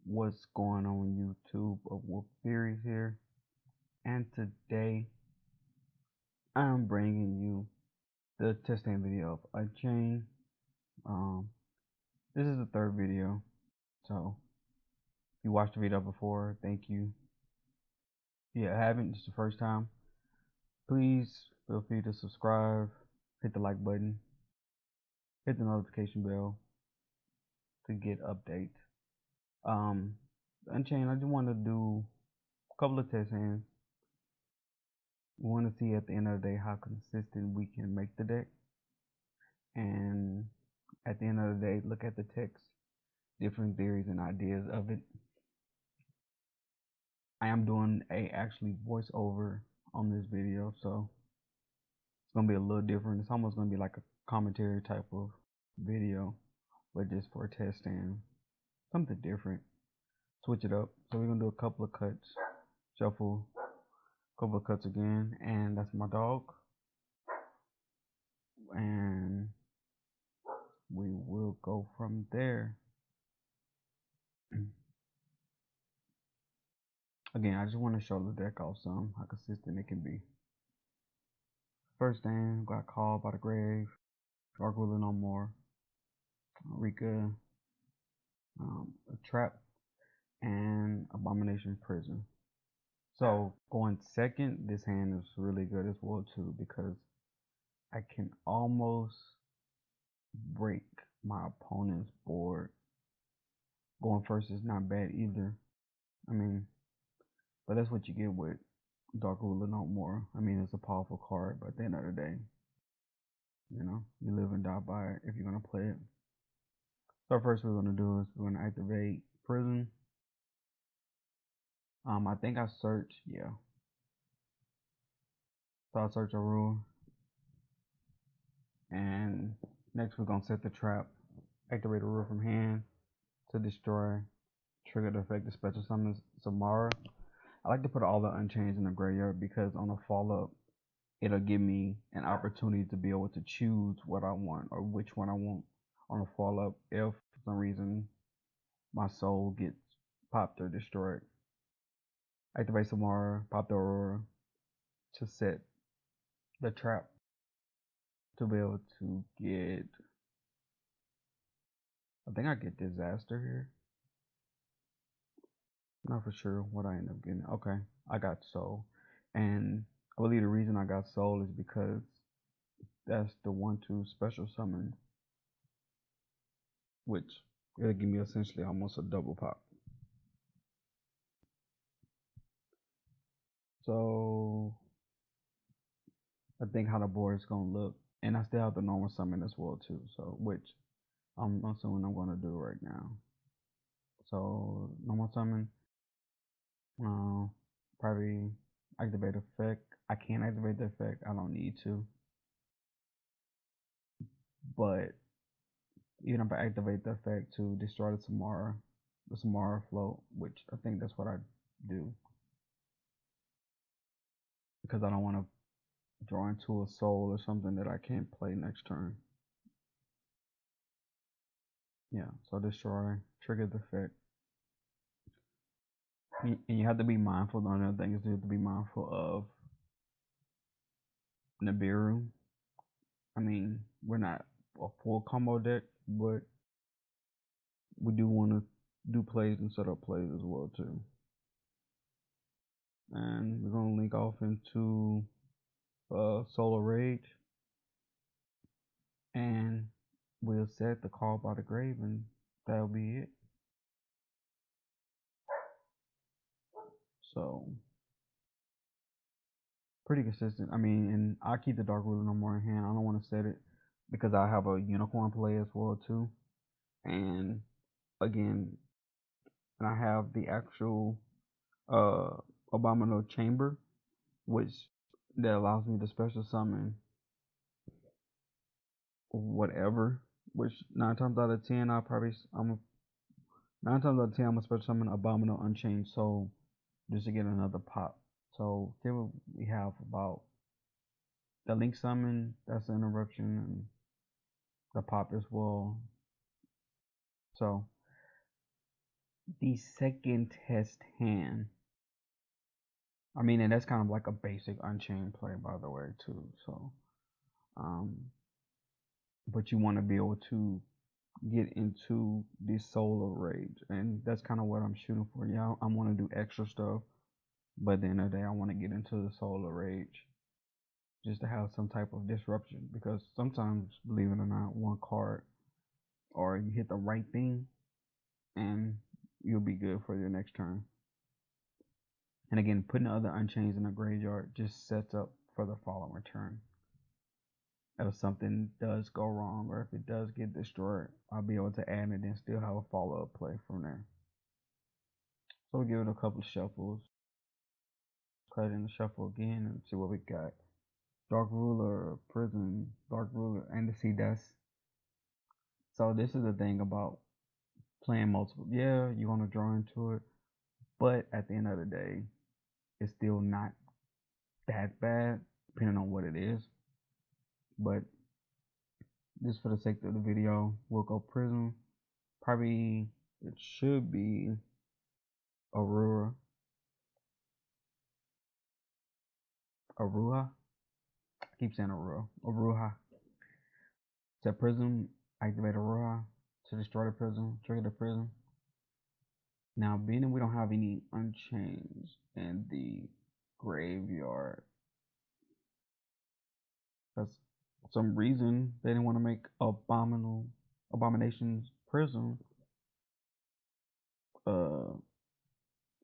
What's going on YouTube? Awolf Theories here, and today I'm bringing you the testing video of Unchained. Um, this is the third video, so if you watched the video before, thank you. If you haven't, this is the first time, please feel free to subscribe, hit the like button, hit the notification bell to get updates. Unchained, I just want to do a couple of test hands. We want to see at the end of the day how consistent we can make the deck, and at the end of the day look at the text, different theories and ideas of it. I am doing a actually voiceover on this video, so it's gonna be a little different. It's almost gonna be like a commentary type of video, but just for a test and something different. Switch it up. So we're gonna do a couple of cuts, shuffle, couple of cuts again, and that's my dog. And we will go from there. Again, I just want to show the deck off some, how consistent it can be. First stand, got Called by the Grave, Dark Ruler No More, Rika, a Trap, and Abomination Prison. So going second, this hand is really good as well too, because I can almost break my opponent's board. Going first is not bad either. I mean, but that's what you get with Dark Ruler No More. I mean, it's a powerful card, but at the end of the day, you know, you live and die by it if you're gonna play it. So first we're gonna do is we're gonna activate Prison. I think I search, yeah. So I search a rule, and next we're gonna set the trap. Activate a rule from hand to destroy. Trigger the effect of special summons Samara. I like to put all the Unchained in the graveyard because on a follow up, it'll give me an opportunity to be able to choose what I want or which one I want on a follow up if for some reason my soul gets popped or destroyed. Activate Samara, pop the Aurora to set the trap to be able to get, I think I get Disaster here. Not for sure what I end up getting. Okay, I got Soul. And I believe the reason I got Soul is because that's the 1/2 special summon, which it'll give me essentially almost a double pop. So I think how the board is gonna look, and I still have the normal summon as well too. So which I'm assuming I'm gonna do right now. So normal summon, probably activate effect. I can't activate the effect. I don't need to. But even if I activate the effect to destroy the Samara float, which I think that's what I do, because I don't want to draw into a soul or something that I can't play next turn. Yeah, so destroy, trigger the effect. And you have to be mindful. The other thing is you have to be mindful of Nibiru. I mean, we're not a full combo deck, but we do want to do plays and set up plays as well too. And we're gonna link off into Solar Rage, and we'll set the Call by the Grave, and that'll be it. So pretty consistent. I mean, and I keep the Dark Ruler No More in hand. I don't want to set it because I have a Unicorn play as well too, and again, and I have the actual Abominable Chamber, which that allows me to special summon whatever. Which 9 times out of 10, I'm a 9 times out of 10 I'm a special summon Abominable Unchained Soul just to get another pop. So here we have about the link summon, that's the interruption, and the pop as well. So the second test hand. I mean, and that's kind of like a basic Unchained play, by the way, too. So, um, but you want to be able to get into the Solar Rage, and that's kind of what I'm shooting for. Yeah, I want to do extra stuff, but at the end of the day, I want to get into the Solar Rage just to have some type of disruption. Because sometimes, believe it or not, one card or you hit the right thing, and you'll be good for your next turn. And again, putting other Unchains in the graveyard just sets up for the following turn. If something does go wrong or if it does get destroyed, I'll be able to add it and still have a follow-up play from there. So we'll give it a couple of shuffles. Cut in the shuffle again and see what we got. Dark Ruler, Prison, Dark Ruler, and the Sea Dust. So this is the thing about playing multiple. Yeah, you're gonna draw into it, but at the end of the day, it's still not that bad, depending on what it is. But just for the sake of the video, we'll go Prism. Probably it should be Aurora. Aruha? I keep saying Aurora. Aruha. Set Prism, activate Aurora to destroy the Prism, trigger the Prism. Now, being that we don't have any Unchains in the graveyard, because for some reason they didn't want to make Abomination's Prism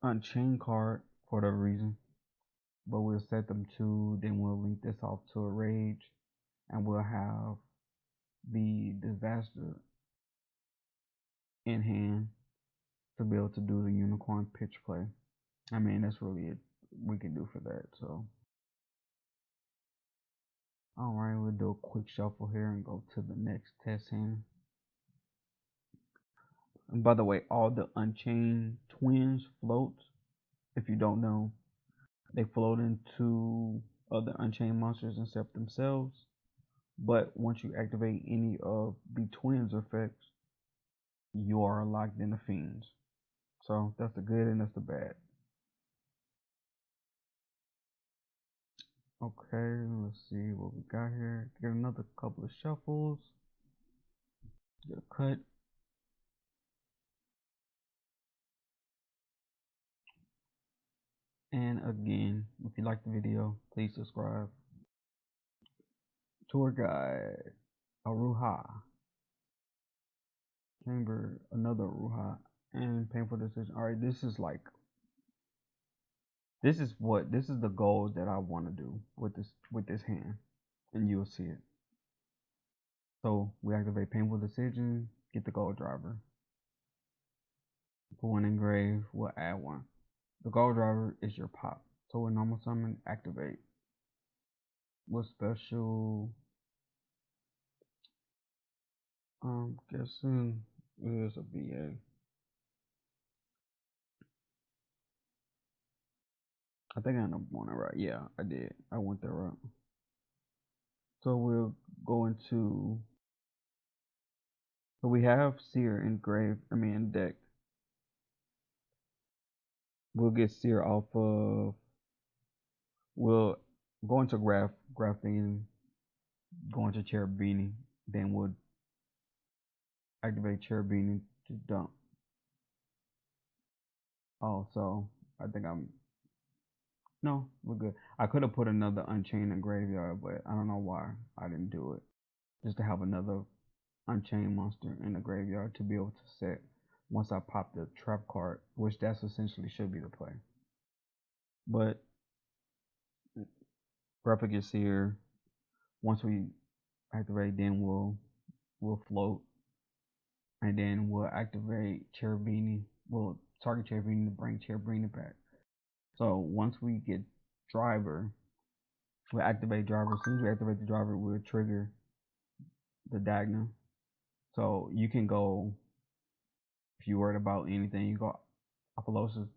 Unchained card for whatever reason. But we'll set them to, then we'll link this off to a Rage, and we'll have the Disaster in hand to be able to do the Unicorn pitch play. I mean, that's really it we can do for that. So, all right, we'll do a quick shuffle here and go to the next test hand. And by the way, all the Unchained twins floats. If you don't know, they float into other Unchained monsters and set themselves. But once you activate any of the twins effects, you are locked in the fiends. So that's the good and that's the bad. Okay, let's see what we got here. Get another couple of shuffles. Get a cut. And again, if you like the video, please subscribe. Tour guide, Aruha. Chamber, another Aruha. And painful decision. Alright, this is like, this is the goal that I want to do with this hand. And you'll see it. So we activate painful decision, get the gold driver. Put one in grave, we'll add one. The gold driver is your pop. So with normal summon, activate. What special? Guessing is a BA. I think I ended up going right. Yeah, I did. I went that route. So we'll go into. So we have Seer engraved. In deck. We'll get Seer off of. We'll go into grafting, go into Cherubini, then we'll activate Cherubini to dump. Oh, so I think no, we're good. I could have put another Unchained in graveyard, but I don't know why I didn't do it. Just to have another Unchained monster in the graveyard to be able to set once I pop the trap card, which that's essentially should be the play. But Graphic is here. Once we activate, then we'll float, and then we'll activate Cherubini. We'll target Cherubini to bring Cherubini back. So once we get driver, we'll activate driver. As soon as we activate the driver, we'll trigger the Dagna. So you can go, if you're worried about anything, you go Apollosis.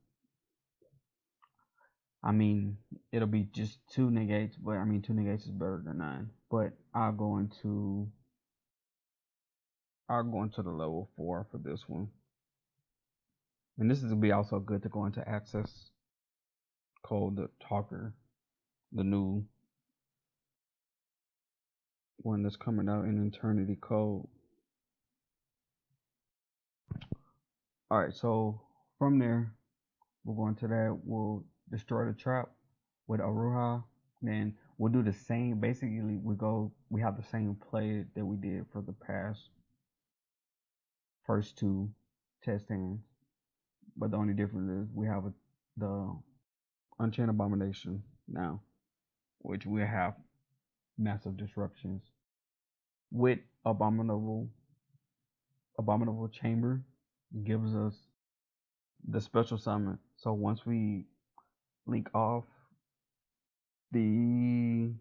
It'll be just 2 negates, but 2 negates is better than 9. But I'll go into the level 4 for this one. And this is be also good to go into access code, the talker, the new one that's coming out in Eternity Code. All right, so from there, we'll go into that. We'll destroy the trap with Aruha. Then we'll do the same. Basically, we have the same play that we did for the first two test hands. But the only difference is we have the Unchained Abomination now, which we have massive disruptions with Abominable Chamber gives us the special summon. So once we link off the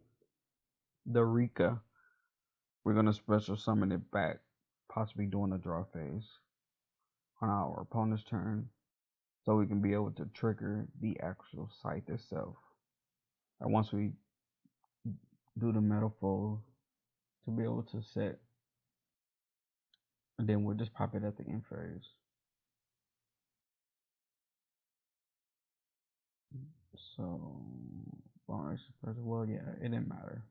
Rika, we're gonna special summon it back, possibly doing a draw phase on our opponent's turn, so we can be able to trigger the actual site itself. And once we do the metaphor to be able to set, and then we'll just pop it at the end phase. So, well, yeah, it didn't matter.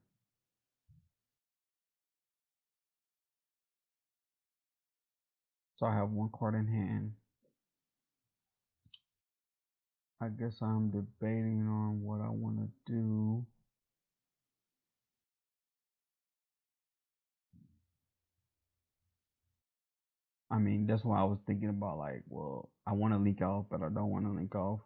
So I have one card in hand. I guess I'm debating on what I want to do. I mean, that's why I was thinking about, like, well, I want to link off, but I don't want to link off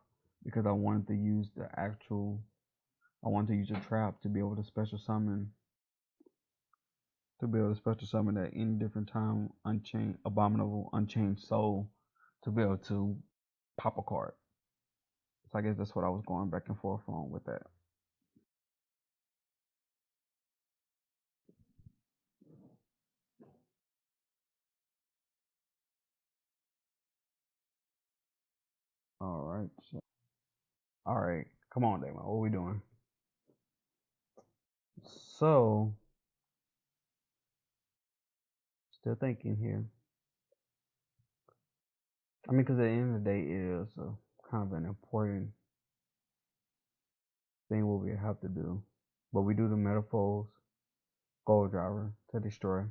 because I wanted to use I want to use a trap to be able to special summon, at any different time, Abominable Unchained Soul, to be able to pop a card. So I guess that's what I was going back and forth on with that. All right, come on, Damon. What are we doing? So, still thinking here. I mean, because at the end of the day, it is kind of an important thing what we have to do. But we do the metaphors, Gold Driver to destroy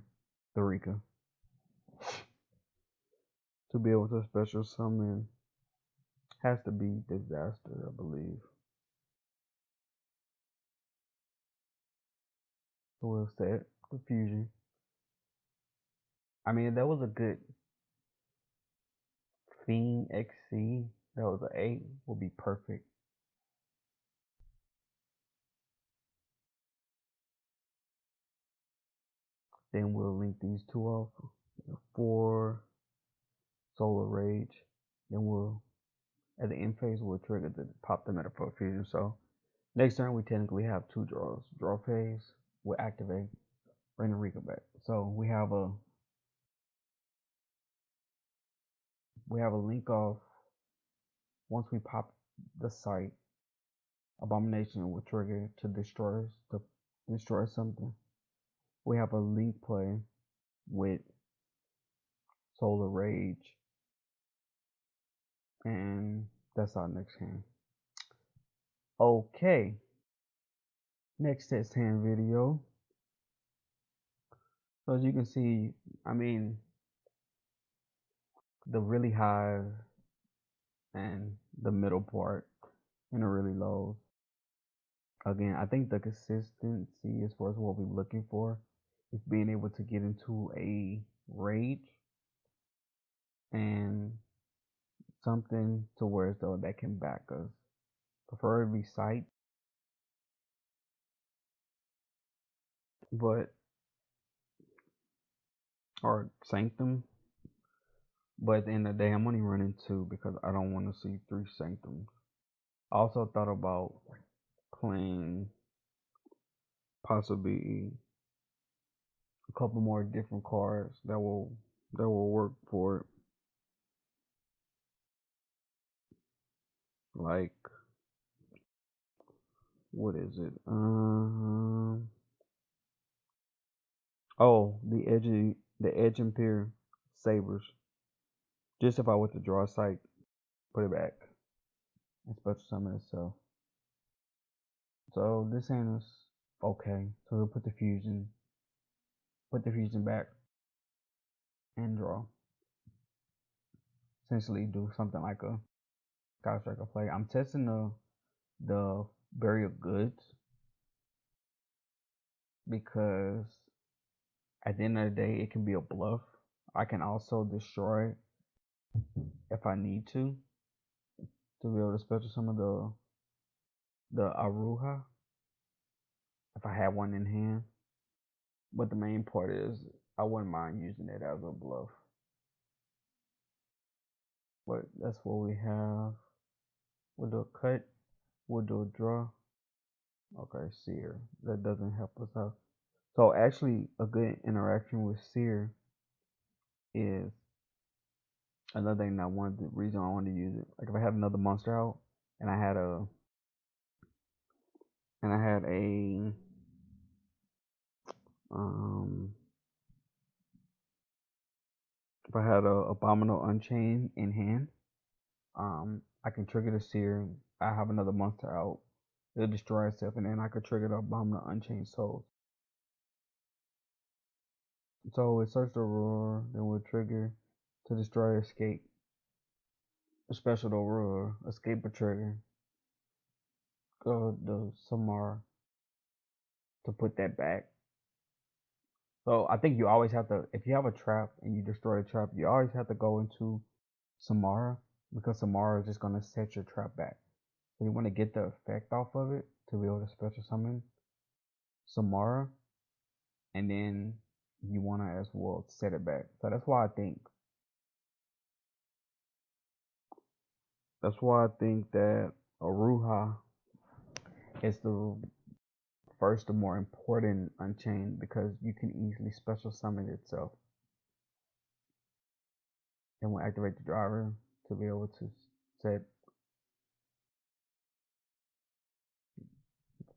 the Rika. To be able to special summon has to be Disaster, I believe. So we'll set the fusion. I mean, that was a good Fiend XC. That was an 8. Will be perfect. Then we'll link these two off. 4 Solar Rage. Then we'll, at the end phase, we'll trigger the pop the Metaphor Fusion. So next turn, we technically have 2 draws. Draw phase will activate, bring the Rika back. So we have a link off. Once we pop the site, Abomination will trigger to destroy something. We have a link play with Solar Rage, and that's our next hand. Okay, next test hand video. So as you can see, I mean, the really high and the middle part and the really low. Again, I think the consistency as far as what we're looking for is being able to get into a rage and something to where as though that can back us. Preferably sight, but or sanctum. But at the end of the day, I'm only running 2 because I don't want to see 3 sanctums. I also thought about playing possibly a couple more different cards that will work for it. Like, what is it? Oh, the Edge Imperial Sabers. Just if I were to draw a sight put it back, and special summon itself. So this hand is okay. So we'll put the fusion back, and draw. Essentially do something like a Sky Striker play. I'm testing the burial goods because at the end of the day it can be a bluff. I can also destroy it if I need to be able to special summon the Aruha if I have one in hand. But the main part is I wouldn't mind using it as a bluff. But that's what we have. We'll do a cut. We'll do a draw. Okay, Seer. That doesn't help us out. So actually, a good interaction with Seer is another thing that the reason I wanted to use it. Like if I had another monster out and I had a um if I had a Abominable Unchained in hand, I can trigger the Seer. I have another monster out. It'll destroy itself, and then I could trigger the Abominable Unchained Souls. So we search the roar, then we'll trigger to destroy escape. Special the roar, escape a trigger. Go to Samara to put that back. So I think you always have to, if you have a trap and you destroy a trap, you always have to go into Samara because Samara is just gonna set your trap back. So you want to get the effect off of it to be able to special summon Samara, and then you want to as well set it back. So that's why I think that Aruha is the first, the more important Unchained because you can easily special summon itself. And we'll activate the driver to be able to set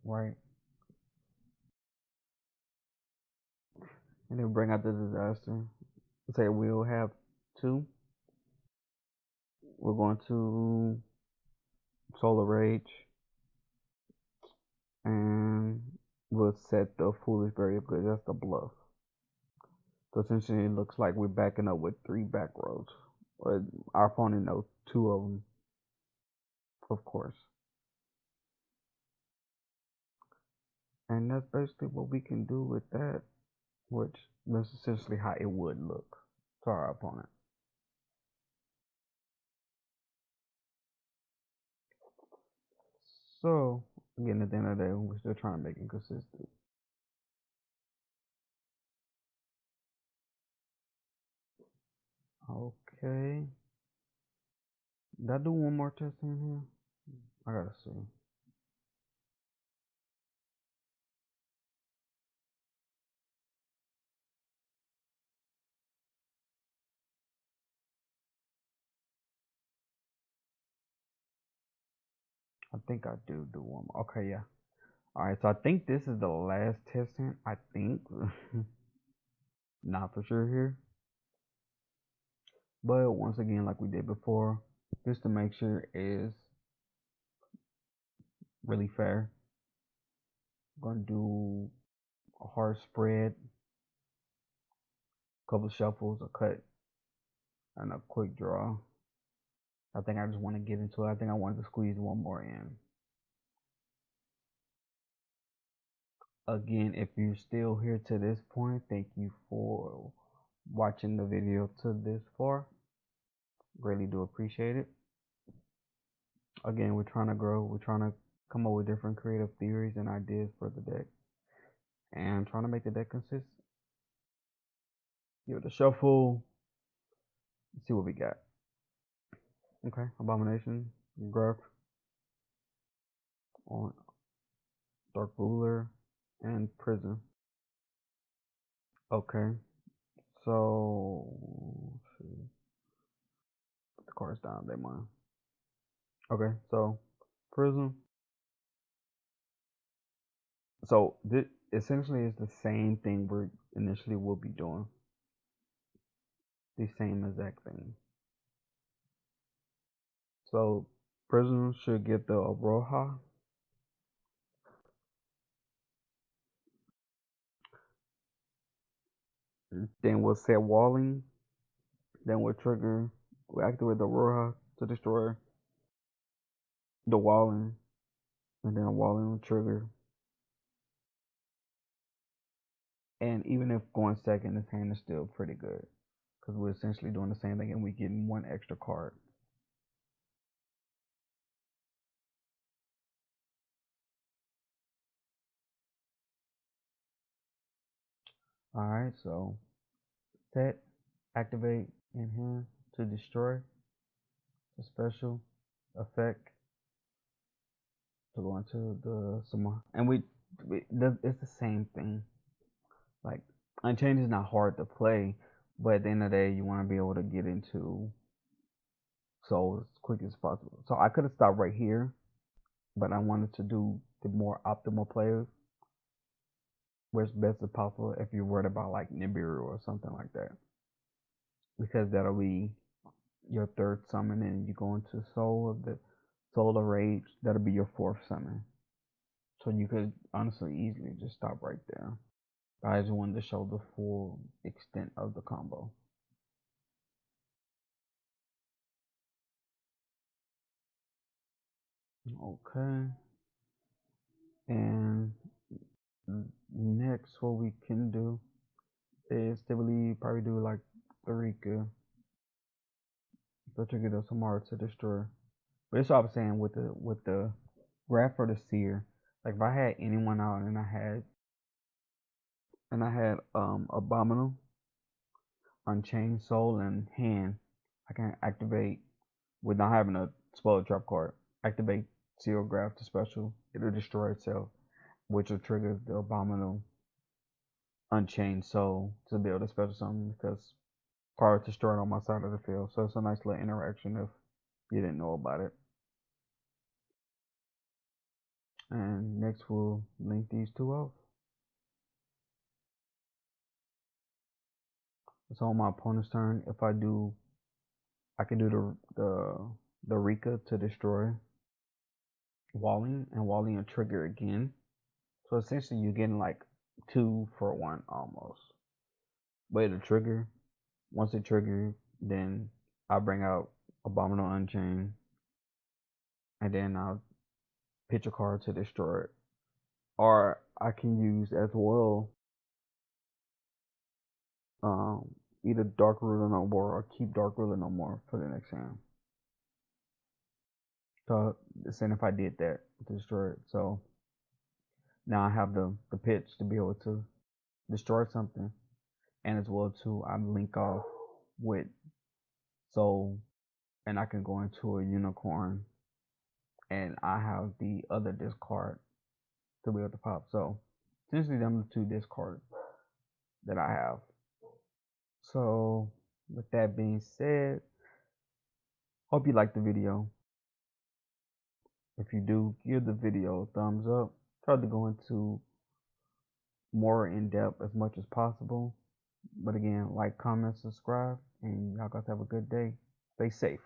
right. And then bring out the disaster. Say we'll have two. We're going to Solar Rage. And we'll set the Foolish Burial Good. That's the bluff. So essentially it looks like we're backing up with 3 back rows. Or our opponent knows 2 of them, of course. And that's basically what we can do with that, which that's essentially how it would look to our opponent. So, again, at the end of the day, we're still trying to make it consistent. Okay. Did I do one more test in here? I gotta see. I think I do one more. Okay, yeah. Alright, so I think this is the last testing. I think. Not for sure here. But once again, like we did before, just to make sure it is really fair, I'm gonna do a hard spread, a couple of shuffles, a cut, and a quick draw. I think I just want to get into it. I think I wanted to squeeze one more in. Again, if you're still here to this point, thank you for watching the video to this far. Greatly do appreciate it. Again, we're trying to grow. We're trying to come up with different creative theories and ideas for the deck. And trying to make the deck consistent. Give it a shuffle. Let's see what we got. Okay, Abomination, Gruff, on Dark Ruler, and Prison. Okay, so let's see. Put the cards down, they mind. Okay, so Prism. So this essentially is the same thing we initially will be doing. The same exact thing. So prisoners should get the Roja. Then we'll set walling. Then we'll activate the Roja to destroy the walling. And then walling will trigger. And even if going second, this hand is still pretty good. Because we're essentially doing the same thing and we're getting one extra card. Alright, so set, activate, in hand to destroy. The special effect to go into the some, and it's the same thing. Like Unchained is not hard to play, but at the end of the day, you want to be able to get into Soul as quick as possible. So I could have stopped right here, but I wanted to do the more optimal players where it's best as possible if you're worried about like Nibiru or something like that, because that'll be your third summon, and you go into Soul of Rage. That'll be your fourth summon. So you could honestly easily just stop right there. I just wanted to show the full extent of the combo. Okay. And next, what we can do is typically probably do like the Rika. So trigger the Samara to destroy. But that's what I was saying with the graph for the seer. Like if I had anyone out and I had Abominable, Unchained Soul, and Hand, I can activate with not having a spell drop card. Activate Seal Graph to special. It'll destroy itself, which will trigger the Abominable Unchained Soul to build a special summon because part destroyed on my side of the field. So it's a nice little interaction if you didn't know about it. And next we'll link these two up. So on my opponent's turn, if I do, I can do the Rika to destroy Walling, and Walling will trigger again. So essentially you're getting like 2 for 1 almost. But it'll trigger. Once it triggers, then I'll bring out Abominable Unchained, and then I'll pitch a card to destroy it. Or I can use as well um, either Dark Ruler No More or keep Dark Ruler No More for the next hand. So saying if I did that to destroy it. So now I have the pitch to be able to destroy something, and as well too I link off with Soul, and I can go into a Unicorn, and I have the other discard to be able to pop. So essentially, them are the 2 discards that I have. So with that being said, hope you liked the video. If you do, give the video a thumbs up. Try to go into more in depth as much as possible. But again, like, comment, subscribe, and y'all guys have a good day. Stay safe.